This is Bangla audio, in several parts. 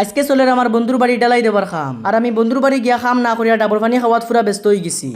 আজকে চলে আমার বন্ধুর বাড়ি ডালাই দেবার খাম, আর আমি বন্ধুর বাড়ি গিয়া খাম না করিয়া ডাবর পানি খাওয়াত পুরা ব্যস্ত হয়ে গেছি।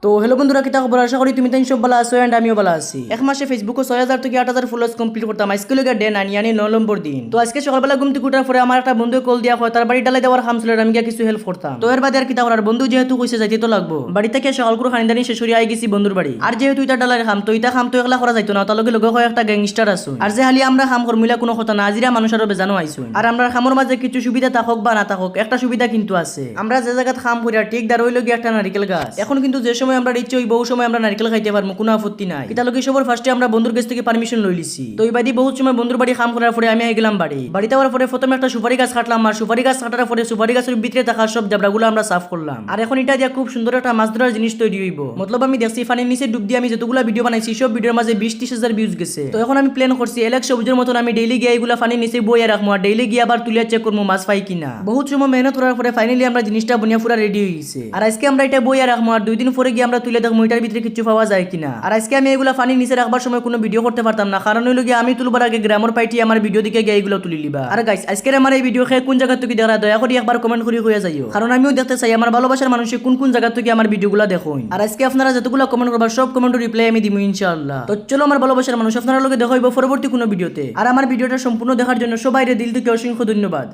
তো হ্যালো বন্ধুরা, কিতা খবর? আশা করি তুমি তাই সব ভালো আছো এন্ড আমিও ভালো আছি। এক মাসে ফেসবুকে 6000 থেকে 8000 ফলোয়ার্স কমপ্লিট করতাম। আজকে লগা ডে 9 ইয়ানি 9 নম্বর দিন। তো আজকে সকালবেলা ঘুম থেকে উঠার পরে আমার একটা বন্ধু কল দিয়া হয় তার বাড়ি ডালাই দেওয়ার খাম ছিল, আমি গিয়া কিছু হেল্প করতাম। তো এর বাদে আর কিতা করার, বন্ধু যেহেতু কইছে যাইতে তো লাগবো। বাড়ি থেকে সকাল করে খানিদানি শেষ হয়ে আই গেছি বন্ধুর বাড়ি। আর যেহেতু এটা ডালাই খাম, তো এটা খাম তো একলা করা যাইতো না, তার লগে লগে হয় একটা গ্যাংস্টার আছো। আর যে হালি আমরা খাম করমিলা কোনো কথা না, আজিরা মানুষ আরো বেজানো আইছো। আর আমরা খামর মাঝে কিছু সুবিধা থাকক বা না থাকক, একটা সুবিধা কিন্তু আছে। আমরা যে জায়গাত খাম করিয়া ঠিক দাঁড় হইল গিয়ে একটা নারিকেল গাছ। এখন কিন্তু যে সময় আমরা ইচ্ছে ওই বহু সময় আমরা নারকেল খাইতে পারবো, কোনো আপত্তি নাই। এটা লোকে সবার ফার্স্টে আমরা বন্ধুর কাছ থেকে পারমিশন লই লিছি। তো এই বাদি বহুত সময় বন্ধুর বাড়ি খাম করার পরে আমি গেলাম বাড়িতে যাওয়ার পরে প্রথমে একটা সুপারি গাছ কাটলাম, আর সুপারি গাছ কাটার পরে সুপারি গাছের ভিতরে থাকা সব জাবড়াগুলো আমরা সাফ করলাম। আর এখন এটা দিয়া খুব সুন্দর একটা মাছ ধরার জিনিস তৈরি হইব। মতলব আমি দেখছি পানির নিচে ডুব দিয়ে আমি যতগুলো ভিডিও বানাইছি সব ভিডিওর মাঝে 20-30 হাজার ভিউজ গেছে। তো এখন আমি প্ল্যান করছি এলাক সবুজের মতন আমি ডেইলি গিয়ে এগুলা পানির নিচে বইয়া রাখবো, আর ডেইলি গিয়ে আবার তুলিয়া চেক করবো মাছ পাই কিনা। বহুত সময় মেহনত করার পরে ফাইনালি আমরা জিনিসটা বনিয়া পুরা রেডি হয়ে গেছে। আর আজকে আমরা এটা বইয়া রাখবো, আর 2 দিন পরে গিয়ে আমরা তুলে দেখবো এটার ভিতরে কিছু পাওয়া যায় কিনা। আর আজকে আমি এগুলা পানির নিচে রাখবার সময় কোনো ভিডিও করতে পারতাম না, কারণ হইল গিয়ে আমি তুলবার আগে গ্রামের পাইটি আমার ভিডিও দিকে গিয়ে এগুলো তুলি লিবা। আর গাইস, আজকের আমার এই ভিডিও কোন জায়গা থেকে দেখা দয়া করে একবার কমেন্ট করে হয়ে যাইও, কারণ আমিও দেখতে চাই আমার ভালোবাসার মানুষ কোন জায়গা থেকে আমার ভিডিওগুলো দেখুন। আর আজকে আপনারা যতগুলো কমেন্ট করবার সব কমেন্টের রিপ্লাই আমি দিব ইনশাআল্লাহ। তো চলো আমার ভালোবাসার মানুষ, আপনারা লগে দেখা হইব পরবর্তী কোনো ভিডিওতে। আর আমার ভিডিওটা সম্পূর্ণ দেখার জন্য সবাইরে দিল থেকে অসংখ্য ধন্যবাদ।